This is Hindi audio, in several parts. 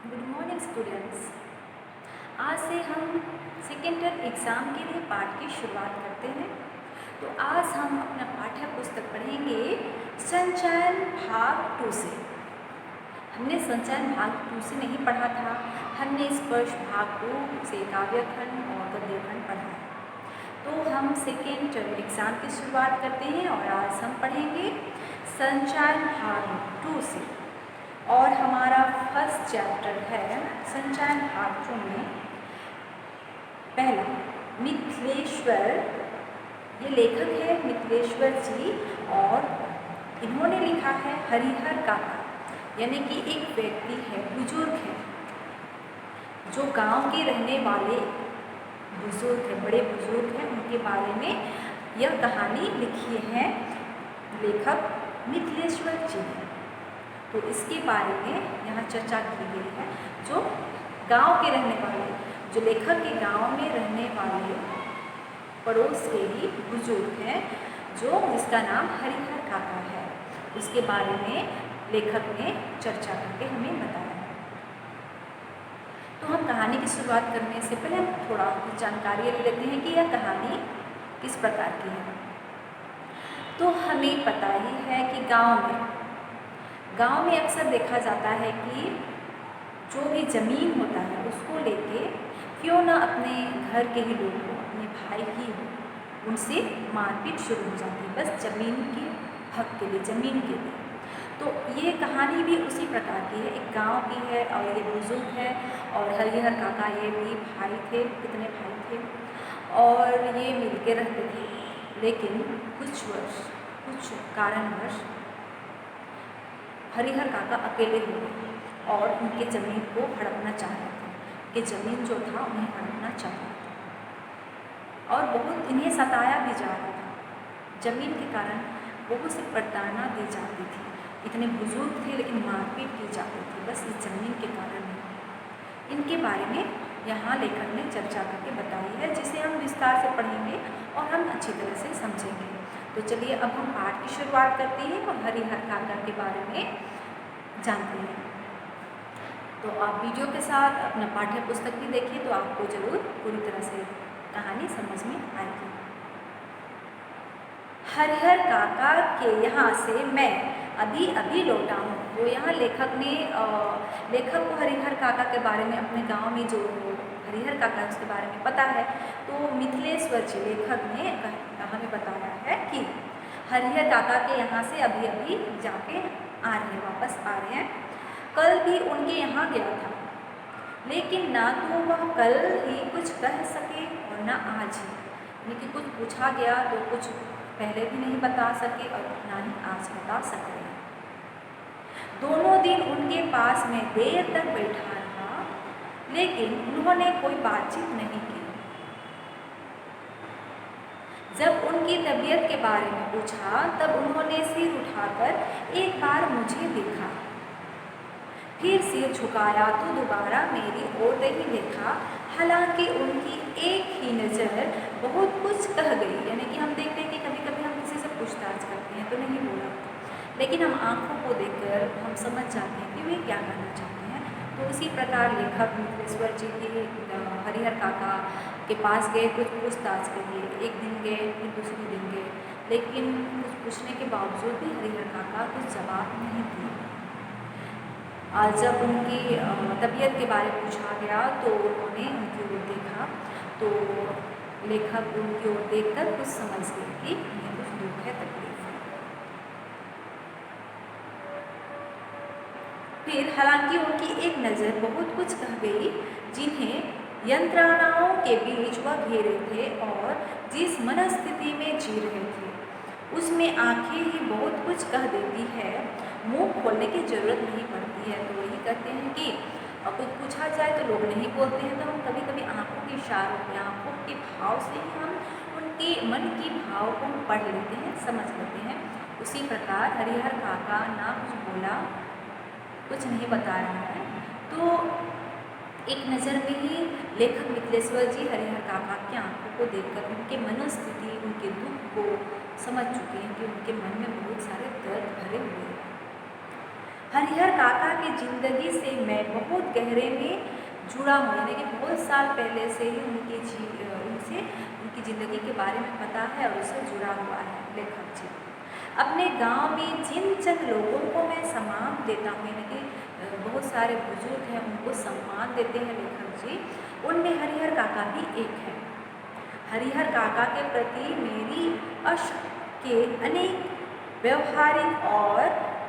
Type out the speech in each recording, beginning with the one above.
Good morning students. आज से हम सेकेंड टर्म एग्ज़ाम के लिए पाठ की शुरुआत करते हैं। तो आज हम अपना पाठ्य पुस्तक पढ़ेंगे संचयन भाग 2 से। हमने संचयन भाग 2 से नहीं पढ़ा था, हमने स्पर्श भाग 2 से काव्यखंड और गद्यखंड पढ़ा है। तो हम सेकेंड टर्म एग्ज़ाम की शुरुआत करते हैं और आज हम पढ़ेंगे संचयन भाग 2 से। और हमारा फर्स्ट चैप्टर है संचयन भाग 2 में पहला मिथिलेश्वर। ये लेखक है मिथिलेश्वर जी और इन्होंने लिखा है हरिहर काका, यानी कि एक व्यक्ति है, बुजुर्ग है, जो गांव के रहने वाले बुजुर्ग हैं, बड़े बुजुर्ग हैं। उनके बारे में यह कहानी लिखी है लेखक मिथिलेश्वर जी ने। तो इसके बारे में यहाँ चर्चा की गई है। जो गांव के रहने वाले, जो लेखक के गांव में रहने वाले पड़ोस के ही बुजुर्ग हैं, जिसका नाम हरिहर काका है, उसके बारे में लेखक ने चर्चा करके हमें बताया। तो हम कहानी की शुरुआत करने से पहले हम थोड़ा जानकारी ले लेते हैं कि यह कहानी किस प्रकार की है। तो हमें पता ही है कि गांव में अक्सर देखा जाता है कि जो भी ज़मीन होता है उसको लेके क्यों ना अपने घर के ही लोग हो, अपने भाई ही हो, उनसे मारपीट शुरू हो जाती है, बस ज़मीन के हक के लिए, ज़मीन के लिए। तो ये कहानी भी उसी प्रकार की है, एक गांव की है और ये बुजुर्ग है और हरिहर काका ये भी भाई थे, कितने भाई थे और ये मिलके रहते थे। लेकिन कुछ कारणवश हरिहर काका अकेले हो गए और उनके ज़मीन को हड़पना चाह रहे थे, कि ज़मीन जो था उन्हें हड़पना चाह रहा था और बहुत इन्हें सताया भी जा रहा था। ज़मीन के कारण बहुत सी प्रताड़ना दी जाती थी, इतने बुजुर्ग थे लेकिन मारपीट की जाती थी, बस इस ज़मीन के कारण ही। इनके बारे में यहाँ लेखक ने चर्चा करके बताई है, जिसे हम विस्तार से पढ़ेंगे और हम अच्छी तरह से समझेंगे। तो चलिए अब हम पाठ की शुरुआत करते हैं और हरिहर काका के बारे में जानते हैं। तो आप वीडियो के साथ अपना पाठ्य पुस्तक भी देखिए, तो आपको जरूर पूरी तरह से कहानी समझ में आएगी। हरिहर काका के यहाँ से मैं अभी लौटा हूँ। तो यहाँ लेखक को हरिहर काका के बारे में, अपने गांव में जो हरिहर काका उसके बारे में पता है। तो मिथिलेश्वर जी लेखक ने हमें बताया है कि हरिहर काका के यहाँ से अभी जाके आ रहे हैं, वापस आ रहे हैं। कल भी उनके यहाँ गया था, लेकिन ना तो वह कल ही कुछ कह सके और ना आज ही, यानी कि कुछ पूछा गया तो कुछ पहले भी नहीं बता सके और ना ही आज बता सके। दोनों दिन उनके पास में देर तक बैठा रहा, लेकिन उन्होंने कोई बातचीत नहीं की। जब उनकी तबीयत के बारे में पूछा तब उन्होंने सिर उठाकर एक बार मुझे देखा, फिर सिर झुकाया तो दोबारा मेरी ओर नहीं देखा। हालांकि उनकी एक ही नज़र बहुत कुछ कह गई, यानी कि हम देखते हैं कि कभी कभी हम किसी से पूछताछ करते हैं तो नहीं बोला, लेकिन हम आँखों को देखकर हम समझ जाते हैं कि वे क्या करना चाहते हैं। तो इसी प्रकार लेखक मिथिलेश्वर जी भी हरिहर काका के पास गए कुछ पूछताछ के लिए। एक दिन गए, फिर दूसरे दिन गए, लेकिन कुछ पूछने के बावजूद भी हरिहर काका कुछ जवाब नहीं दिए। जब उनकी तबीयत के बारे में पूछा गया तो उन्होंने उनकी ओर देखा, तो लेखक उनकी ओर देखकर कुछ समझ गए कि उन्हें कुछ दुख है, तकलीफ है। फिर हालांकि उनकी एक नज़र बहुत कुछ कह गई, जिन्हें यंत्रणाओं के बीच वह घेरे थे और जिस मनस्थिति में जी रहे थे उसमें आंखें ही बहुत कुछ कह देती है, मुंह खोलने की जरूरत नहीं पड़ती है। तो वही कहते हैं कि कुछ पूछा जाए तो लोग नहीं बोलते हैं, तो हम कभी कभी आंखों के इशारों पे, आंखों के भाव से ही हम उनके मन की भाव को पढ़ लेते हैं, समझ लेते हैं। उसी प्रकार हरिहर काका ना कुछ बोला, कुछ नहीं बता रहा है, तो एक नज़र में ही लेखक मिथिलेश्वर जी हरिहर काका की आंखों को देखकर उनके मनोस्थिति, उनके दुख को समझ चुके हैं कि उनके मन में बहुत सारे दर्द भरे हुए हैं। हरिहर काका की ज़िंदगी से मैं बहुत गहरे में जुड़ा हूँ, यानी कि बहुत साल पहले से ही उनकी ज़िंदगी के बारे में पता है और उससे जुड़ा हुआ है लेखक जी। अपने गांव में जिन चंद लोगों को मैं सम्मान देता हूँ, यानी कि बहुत सारे बुजुर्ग हैं उनको सम्मान देते हैं लेखक जी, उनमें हरिहर काका भी एक है। हरिहर काका के प्रति मेरी अश्क के अनेक व्यवहारिक और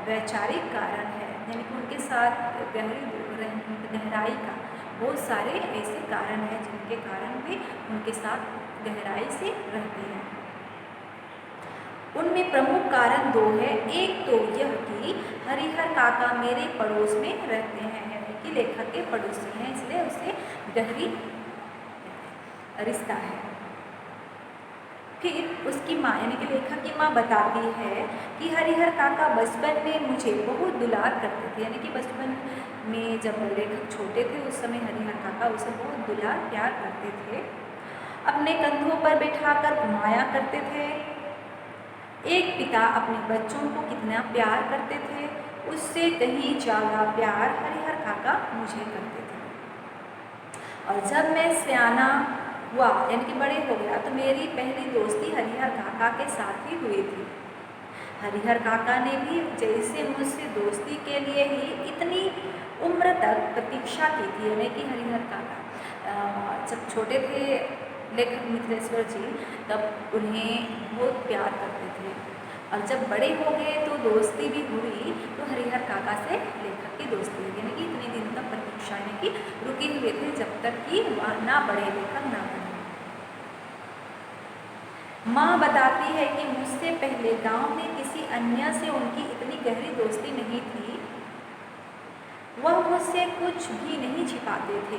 वैचारिक कारण है, यानी कि उनके साथ गहराई का बहुत सारे ऐसे कारण हैं जिनके कारण वे उनके साथ गहराई से रहते हैं। उनमें प्रमुख कारण दो है। एक तो यह कि हरिहर काका मेरे पड़ोस में रहते हैं, यानी कि लेखक के पड़ोसी हैं, इसलिए उससे गहरी रिश्ता है। फिर उसकी माँ यानी कि लेखक की माँ बताती है कि हरिहर काका बचपन में मुझे बहुत दुलार करते थे, यानी कि बचपन में जब लेखक छोटे थे उस समय हरिहर काका उसे बहुत दुलार प्यार करते थे, अपने कंधों पर बैठाकर घुमाया करते थे। एक पिता अपने बच्चों को कितना प्यार करते थे, उससे कहीं ज़्यादा प्यार हरिहर काका मुझे करते थे। और जब मैं सियाना हुआ यानी कि बड़े हो गया तो मेरी पहली दोस्ती हरिहर काका के साथ ही हुई थी। हरिहर काका ने भी जैसे मुझसे दोस्ती के लिए ही इतनी उम्र तक प्रतीक्षा की थी, यानी कि हरिहर काका जब छोटे थे लेखक मिथिलेश्वर जी तब उन्हें बहुत प्यार करते थे, और जब बड़े हो गए तो दोस्ती भी हुई तो हरिहर काका से लेखक की दोस्ती हुई, यानी कि इतने दिन तक प्रतीक्षा यानी कि रुके हुए थे जब तक कि ना बड़े लेखक ना बने। माँ बताती है कि मुझसे पहले गांव में किसी अन्य से उनकी इतनी गहरी दोस्ती नहीं थी। वह मुझसे कुछ भी नहीं छिपाते थे,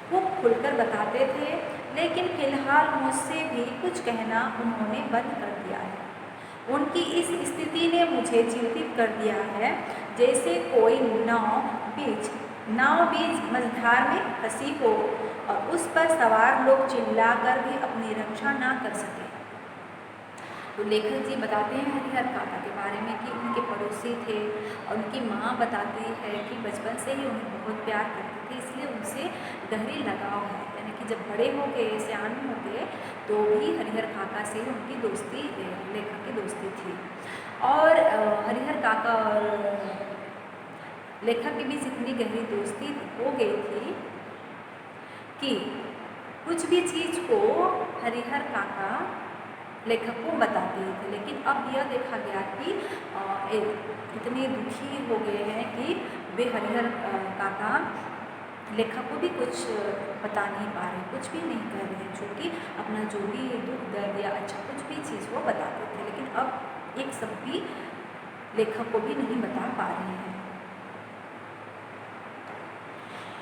खूब खुलकर बताते थे, लेकिन फिलहाल मुझसे भी कुछ कहना उन्होंने बंद कर दिया है। उनकी इस स्थिति ने मुझे चिंतित कर दिया है, जैसे कोई नाव बीच मझधार में फंसी हो और उस पर सवार लोग चिल्लाकर भी अपनी रक्षा ना कर सके। तो लेखक जी बताते हैं हरिहर काका के बारे में कि उनके पड़ोसी थे, और उनकी माँ बताती है कि बचपन से ही उन्हें बहुत प्यार करते थे, इसलिए उनसे गहरी लगाव है, यानी कि जब बड़े हो गए सियाने हो गए तो भी हरिहर काका से उनकी दोस्ती लेखक की दोस्ती थी। और हरिहर काका और लेखक के बीच इतनी गहरी दोस्ती हो गई थी कि कुछ भी चीज़ को हरिहर काका लेखक को बताते थे, लेकिन अब यह देखा गया कि इतने दुखी हो गए हैं कि वे हरिहर काका लेखक को भी कुछ बता नहीं पा रहे, कुछ भी नहीं कर रहे हैं, जो कि अपना जो भी दुख दर्द या अच्छा कुछ भी चीज़ वो बताते थे, लेकिन अब एक सब भी लेखक को भी नहीं बता पा रहे हैं।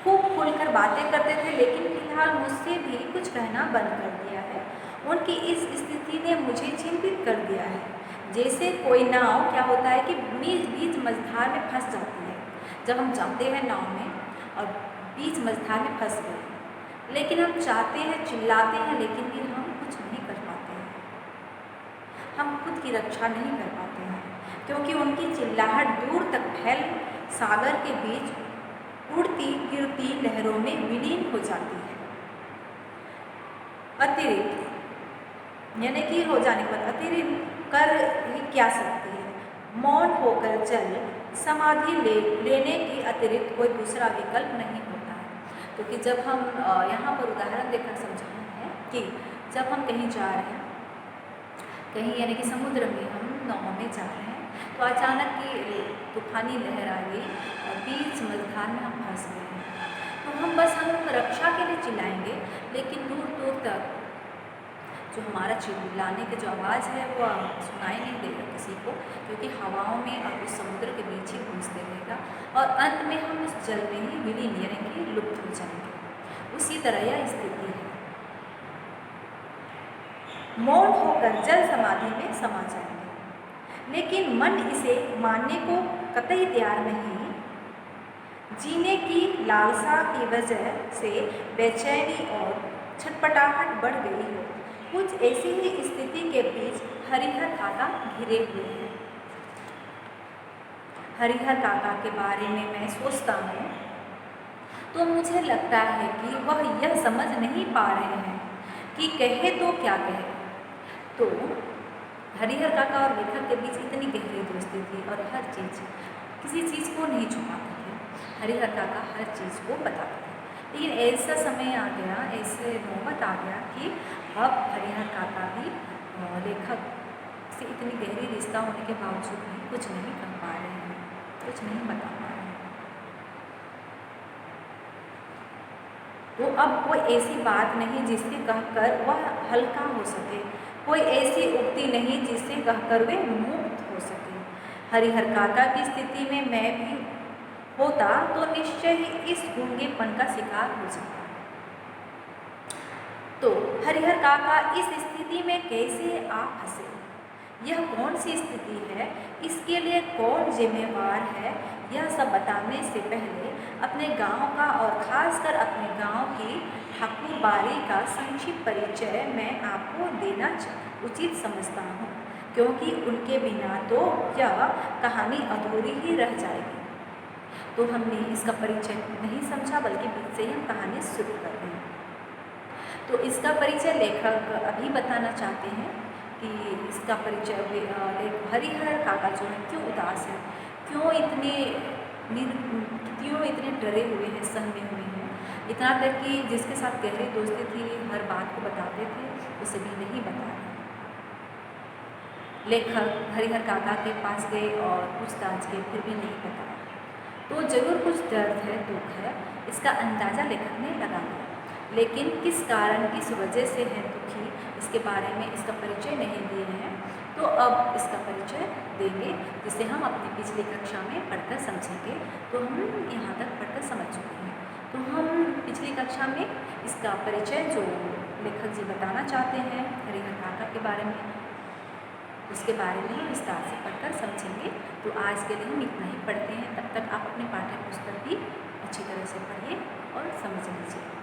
खूब खुलकर बातें करते थे, लेकिन फिलहाल मुझसे भी कुछ कहना बंद कर दिया है। उनकी इस स्थिति ने मुझे चिंतित कर दिया है, जैसे कोई नाव क्या होता है कि बीच मझधार में फंस जाती है। जब हम जाते हैं नाव में और बीच मझधार में फंस गए, लेकिन हम चाहते हैं, चिल्लाते हैं, लेकिन फिर हम कुछ नहीं कर पाते हैं, हम खुद की रक्षा नहीं कर पाते हैं, क्योंकि उनकी चिल्लाहट दूर तक फैल सागर के बीच उड़ती गिरती लहरों में विलीन हो जाती है। अतिरिक्त यानी कि हो जाने पर अतिरिक्त कर ही क्या सकती है, मौन होकर चल समाधि लेने की अतिरिक्त कोई दूसरा विकल्प नहीं होता है। क्योंकि जब हम यहाँ पर उदाहरण देकर समझाना है कि जब हम कहीं जा रहे हैं, कहीं यानी कि समुद्र में हम नाव में जा रहे हैं, तो अचानक की तूफानी लहर आ गई और बीच मझधार में हम फंस गए हैं, तो हम रक्षा के लिए चिल्लाएंगे, लेकिन दूर दूर तक जो हमारा चिल्लाने की जो आवाज़ है वो सुनाई नहीं देगा किसी को, क्योंकि हवाओं में और उस समुद्र के बीच ही घूमते रहेगा, और अंत में हम उस जल में ही विलीन यानी कि लुप्त हो जाएंगे। उसी तरह यह स्थिति है, मौन होकर जल समाधि में समा जाएंगे, लेकिन मन इसे मानने को कतई तैयार नहीं। जीने की लालसा की वजह से बेचैनी और छटपटाहट बढ़ गई है। कुछ ऐसी ही स्थिति के बीच हरिहर काका घिरे हुए हैं। हरिहर काका के बारे में मैं सोचता हूँ तो मुझे लगता है कि वह यह समझ नहीं पा रहे हैं कि कहे तो क्या कहे। तो हरिहर काका और लेखक के बीच इतनी गहरी दोस्ती थी और हर चीज़, किसी चीज़ को नहीं छुपाते थे। हरिहर काका हर चीज़ को बताते थे। लेकिन ऐसा समय आ गया, ऐसे नौबत आ गया कि अब हरिहर काका भी लेखक से इतनी गहरी रिश्ता होने के बावजूद भी कुछ नहीं कर पा रहे हैं, कुछ नहीं बता पा रहे हैं। तो अब कोई ऐसी बात नहीं जिससे कहकर वह हल्का हो सके, कोई ऐसी उक्ति नहीं जिससे कहकर वे मुक्त हो सके। हरिहर काका की स्थिति में मैं भी होता तो निश्चय ही इस गूंगेपन का शिकार हो सकता। तो हरिहर काका इस स्थिति में कैसे आ फंसे, यह कौन सी स्थिति है, इसके लिए कौन जिम्मेवार है, यह सब बताने से पहले अपने गांव का और ख़ासकर अपने गांव की ठाकुरबाड़ी का संक्षिप्त परिचय मैं आपको देना उचित समझता हूँ, क्योंकि उनके बिना तो यह कहानी अधूरी ही रह जाएगी। तो हमने इसका परिचय नहीं समझा, बल्कि बीच से ही हम कहानी शुरू कर रहे हैं। तो इसका परिचय लेखक अभी बताना चाहते हैं कि इसका परिचय हरिहर काका जो है क्यों उदास है, क्यों इतने डरे हुए हैं, सहमे हुए हैं। इतना तक कि जिसके साथ गहरी दोस्ती थी, हर बात को बताते थे, उसे भी नहीं बता रहे। लेखक हरिहर काका के पास गए और पूछताछ किए, फिर भी नहीं बताया। तो जरूर कुछ दर्द है, दुख है, इसका अंदाज़ा लेखक ने लगा लिया, लेकिन किस कारण, किस वजह से है दुखी, इसके बारे में इसका परिचय नहीं दिए हैं। तो अब इसका परिचय देंगे, जिसे हम अपनी पिछली कक्षा में पढ़कर समझेंगे। तो हम यहाँ तक पढ़कर समझ चुके हैं। तो हम पिछली कक्षा में इसका परिचय जो लेखक जी बताना चाहते हैं हरिहर काका के बारे में, उसके बारे में हम विस्तार से पढ़कर समझेंगे। तो आज के लिए हम इतना ही पढ़ते हैं। तब तक आप अपने पाठ्य पुस्तक भी अच्छी तरह से पढ़िए और समझ लीजिए।